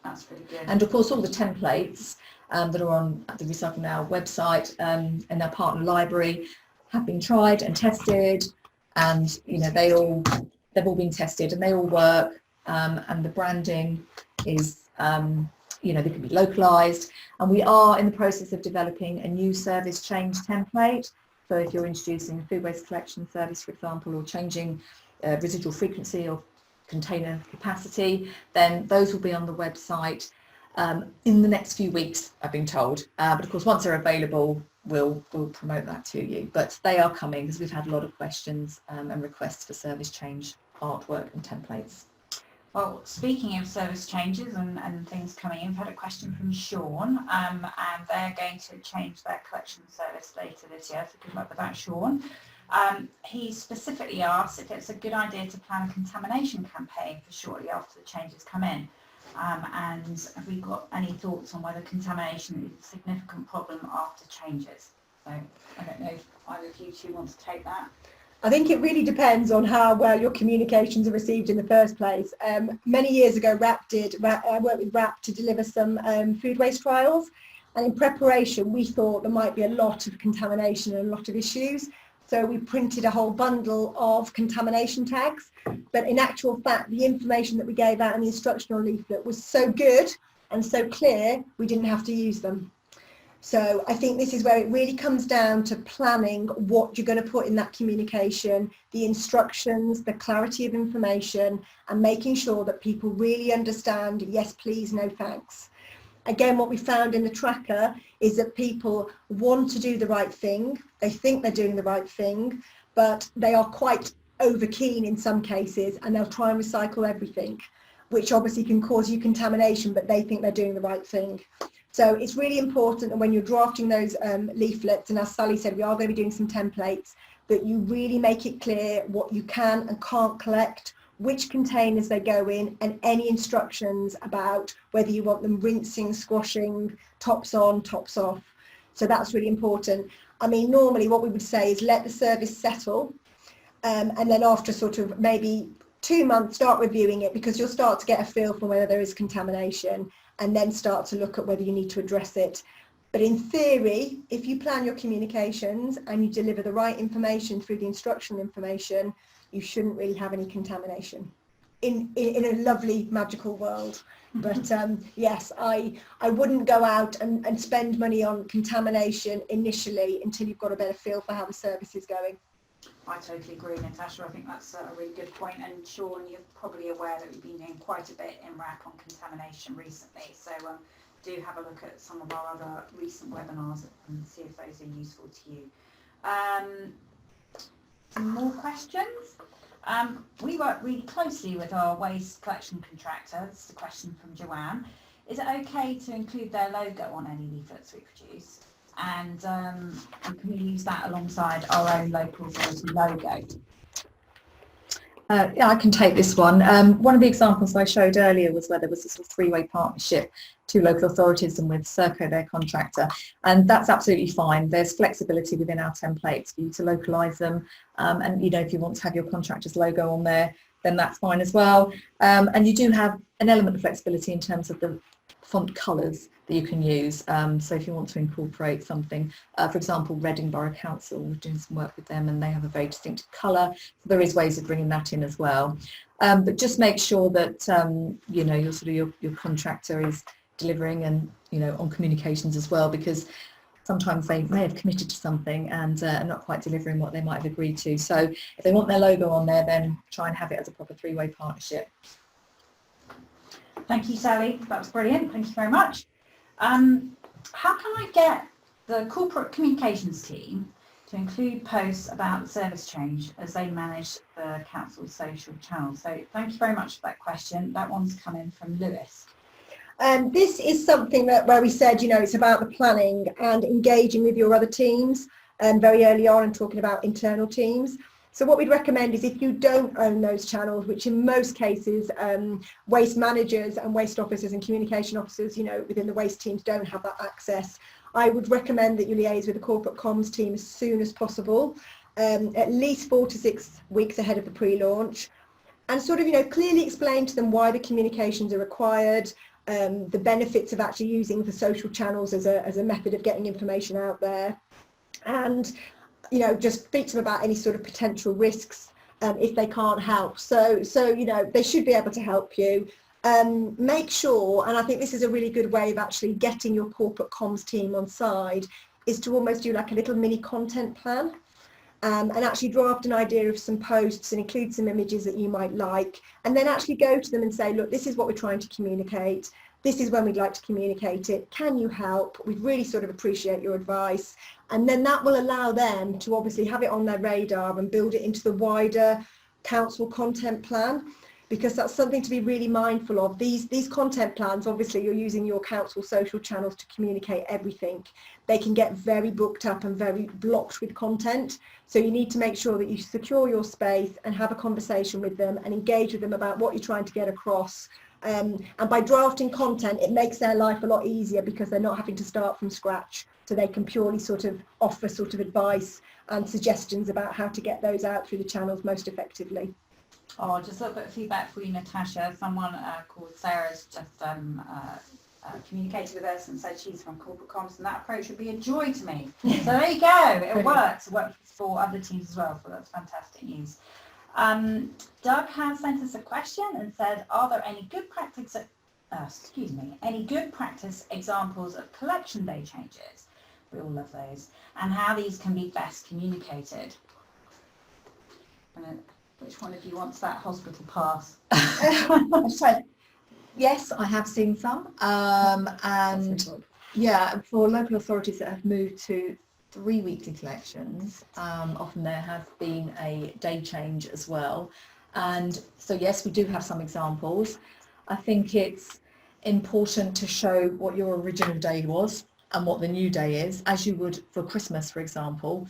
That's really good. And of course all the templates that are on the Recycle Now website and our partner library have been tried and tested, and they've all been tested and they all work, and the branding is they can be localized, and we are in the process of developing a new service change template. So if you're introducing a food waste collection service, for example, or changing residual frequency or container capacity, then those will be on the website in the next few weeks, I've been told. But of course, once they're available, we'll promote that to you. But they are coming because we've had a lot of questions and requests for service change artwork and templates. Well, speaking of service changes and things coming in, we've had a question from Sean, and they're going to change their collection service later this year, so good luck with that, Sean. He specifically asked if it's a good idea to plan a contamination campaign for shortly after the changes come in. And have we got any thoughts on whether contamination is a significant problem after changes? So I don't know if either of you two want to take that. I think it really depends on how well your communications are received in the first place. Many years ago, I worked with RAP to deliver some food waste trials, and in preparation we thought there might be a lot of contamination and a lot of issues. So we printed a whole bundle of contamination tags, but in actual fact the information that we gave out in the instructional leaflet was so good and so clear we didn't have to use them. So I think this is where it really comes down to planning what you're going to put in that communication, the instructions, the clarity of information, and making sure that people really understand, yes, please, no thanks. Again, what we found in the tracker is that people want to do the right thing. They think they're doing the right thing, but they are quite over keen in some cases, and they'll try and recycle everything, which obviously can cause you contamination, but they think they're doing the right thing. So it's really important that when you're drafting those leaflets, and as Sally said, we are going to be doing some templates, that you really make it clear what you can and can't collect, which containers they go in, and any instructions about whether you want them rinsing, squashing, tops on, tops off. So that's really important. I mean, normally what we would say is let the service settle, and then after sort of maybe 2 months, start reviewing it, because you'll start to get a feel for whether there is contamination, and then start to look at whether you need to address it. But in theory, if you plan your communications and you deliver the right information through the instructional information, you shouldn't really have any contamination in a lovely magical world. But yes, I wouldn't go out and spend money on contamination initially until you've got a better feel for how the service is going. I totally agree, Natasha. I think that's a really good point. And Sean, you're probably aware that we've been doing quite a bit in RAP on contamination recently. So do have a look at some of our other recent webinars and see if those are useful to you. Some more questions. We work really closely with our waste collection contractor. This is a question from Joanne. Is it okay to include their logo on any leaflets we produce? And can we use that alongside our own local authority logo? Yeah, I can take this one. One of the examples I showed earlier was where there was a sort of three-way partnership, 2 local authorities and with Serco, their contractor, and that's absolutely fine. There's flexibility within our templates for you to localise them, and if you want to have your contractor's logo on there, then that's fine as well. And you do have an element of flexibility in terms of the font colours that you can use. So if you want to incorporate something, for example, Reading Borough Council, we're doing some work with them and they have a very distinctive colour. So there is ways of bringing that in as well. But just make sure that your contractor is delivering and on communications as well, because sometimes they may have committed to something and are not quite delivering what they might have agreed to. So if they want their logo on there, then try and have it as a proper three-way partnership. Thank you, Sally. That was brilliant. Thank you very much. How can I get the corporate communications team to include posts about the service change as they manage the council's social channels? So thank you very much for that question. That one's coming from Lewis. This is something where we said, it's about the planning and engaging with your other teams very early on and talking about internal teams. So what we'd recommend is if you don't own those channels, which in most cases waste managers and waste officers and communication officers, within the waste teams don't have that access, I would recommend that you liaise with the corporate comms team as soon as possible, at least 4 to 6 weeks ahead of the pre-launch, and sort of, clearly explain to them why the communications are required, the benefits of actually using the social channels as a method of getting information out there, and just speak to them about any sort of potential risks if they can't help. So they should be able to help you. Make sure, and I think this is a really good way of actually getting your corporate comms team on side, is to almost do like a little mini content plan and actually draft an idea of some posts and include some images that you might like, and then actually go to them and say, look, this is what we're trying to communicate. This is when we'd like to communicate it. Can you help? We'd really sort of appreciate your advice. And then that will allow them to obviously have it on their radar and build it into the wider council content plan, because that's something to be really mindful of. These content plans, obviously you're using your council social channels to communicate everything. They can get very booked up and very blocked with content. So you need to make sure that you secure your space and have a conversation with them and engage with them about what you're trying to get across. And by drafting content, it makes their life a lot easier because they're not having to start from scratch. So they can purely sort of offer sort of advice and suggestions about how to get those out through the channels most effectively. Oh, just a little bit of feedback for you, Natasha. Someone called Sarah's just communicated with us and said she's from corporate comms, and that approach would be a joy to me. So there you go. It works. It works for other teams as well. So that's fantastic news. Doug has sent us a question and said, are there any good practice, any good practice examples of collection day changes? We all love those. And how these can be best communicated. Which one of you wants that hospital pass? Yes, I have seen some. And yeah, for local authorities that have moved to 3 weekly collections, often there has been a day change as well. And so yes, we do have some examples. I think it's important to show what your original day was and what the new day is, as you would for Christmas, for example,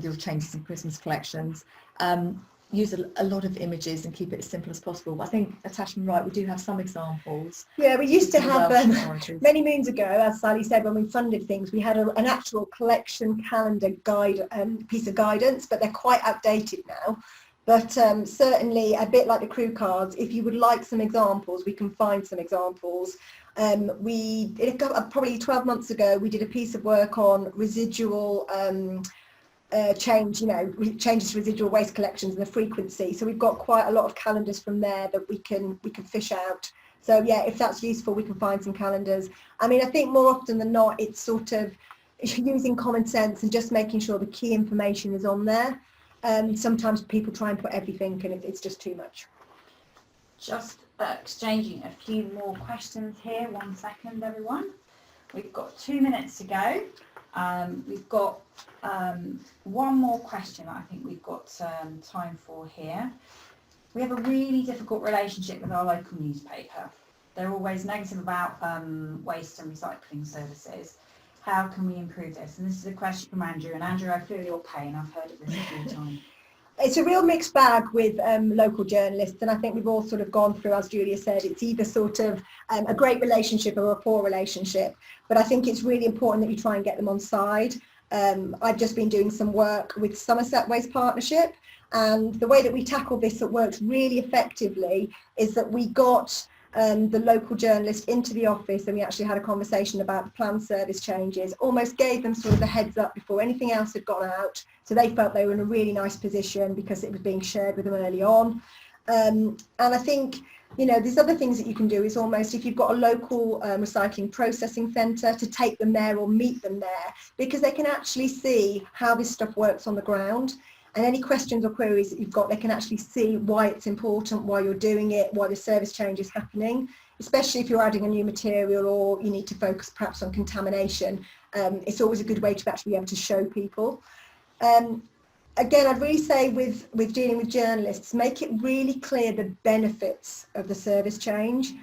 your changes in Christmas collections. Use a lot of images and keep it as simple as possible. But I think, Natasha, right, we do have some examples. Yeah, we used to have many moons ago, as Sally said, when we funded things, we had an actual collection calendar guide, piece of guidance, but they're quite outdated now. But certainly, a bit like the crew cards, if you would like some examples, we can find some examples. Probably 12 months ago, we did a piece of work on residual changes to residual waste collections and the frequency. So we've got quite a lot of calendars from there that we can fish out. So yeah, if that's useful, we can find some calendars. I mean, I think more often than not, it's sort of using common sense and just making sure the key information is on there. Sometimes people try and put everything and it's just too much. Just exchanging a few more questions here. 1 second, everyone. We've got 2 minutes to go. We've got one more question I think we've got time for here. We have a really difficult relationship with our local newspaper. They're always negative about waste and recycling services. How can we improve this? And this is a question from Andrew. And Andrew, I feel your pain. I've heard of this a few times. It's a real mixed bag with local journalists, and I think we've all sort of gone through, as Julia said, it's either sort of a great relationship or a poor relationship, but I think it's really important that you try and get them on side. I've just been doing some work with Somerset Waste Partnership, and the way that we tackle this that works really effectively is that we got the local journalist into the office and we actually had a conversation about the planned service changes, almost gave them sort of the heads up before anything else had gone out, so they felt they were in a really nice position because it was being shared with them early on. And I think, you know, there's other things that you can do is almost, if you've got a local recycling processing centre, to take them there or meet them there, because they can actually see how this stuff works on the ground. And any questions or queries that you've got, they can actually see why it's important, why you're doing it, why the service change is happening, especially if you're adding a new material or you need to focus perhaps on contamination. It's always a good way to actually be able to show people. Again, I'd really say with dealing with journalists, make it really clear the benefits of the service change.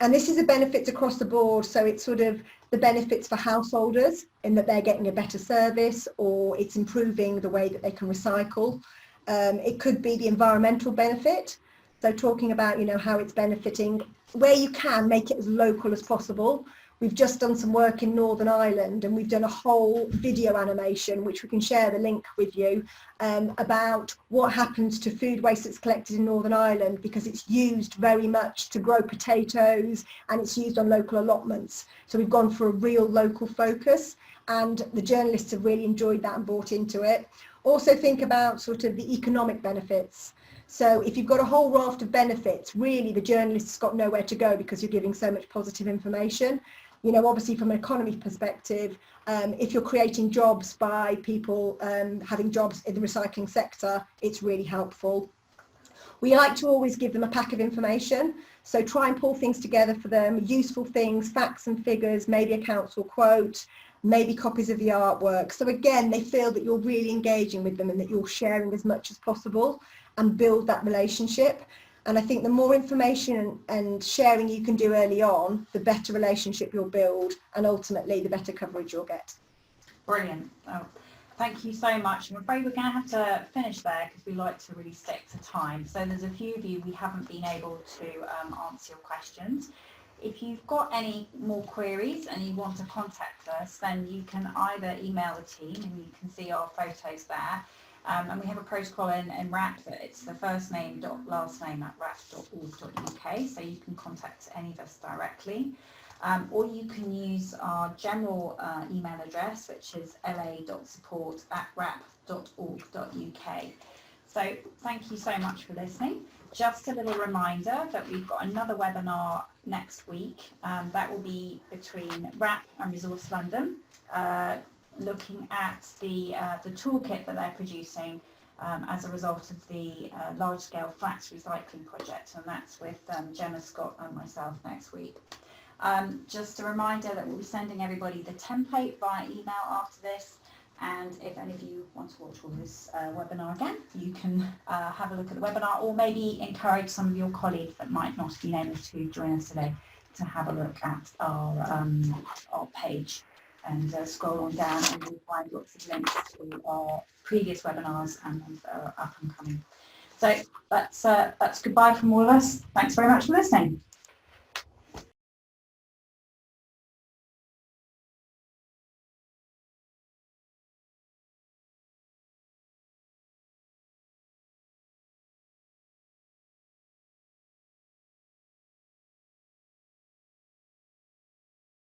And this is a benefits across the board, so it's sort of the benefits for householders in that they're getting a better service, or it's improving the way that they can recycle. It could be the environmental benefit, so talking about, you know, how it's benefiting. Where you can, make it as local as possible. We've just done some work in Northern Ireland and we've done a whole video animation, which we can share the link with you, about what happens to food waste that's collected in Northern Ireland, because it's used very much to grow potatoes and it's used on local allotments. So we've gone for a real local focus and the journalists have really enjoyed that and bought into it. Also think about sort of the economic benefits. So if you've got a whole raft of benefits, really the journalist's got nowhere to go because you're giving so much positive information. You know, obviously from an economy perspective, if you're creating jobs by people having jobs in the recycling sector, it's really helpful. We like to always give them a pack of information, so try and pull things together for them, useful things, facts and figures, maybe a council quote, maybe copies of the artwork. So again, they feel that you're really engaging with them and that you're sharing as much as possible and build that relationship. And I think the more information and sharing you can do early on, the better relationship you'll build and ultimately the better coverage you'll get. Brilliant. Oh, Thank you so much. I'm afraid we're going to have to finish there because we like to really stick to time. So there's a few of you we haven't been able to answer your questions. If you've got any more queries and you want to contact us, then you can either email the team, and you can see our photos there. And we have a protocol in RAP that it's the first name dot last name at rap.org.uk, so you can contact any of us directly. Or you can use our general email address, which is la.support@rap.org.uk. So thank you so much for listening. Just a little reminder that we've got another webinar next week. That will be between RAP and Resource London, looking at the toolkit that they're producing as a result of the large-scale flax recycling project, and that's with Gemma Scott and myself next week. Just a reminder that we'll be sending everybody the template via email after this, and if any of you want to watch all this webinar again, you can have a look at the webinar, or maybe encourage some of your colleagues that might not have been able to join us today to have a look at our page, and scroll on down and you'll find lots of links to our previous webinars and ones that are up and coming. So that's goodbye from all of us. Thanks very much for listening.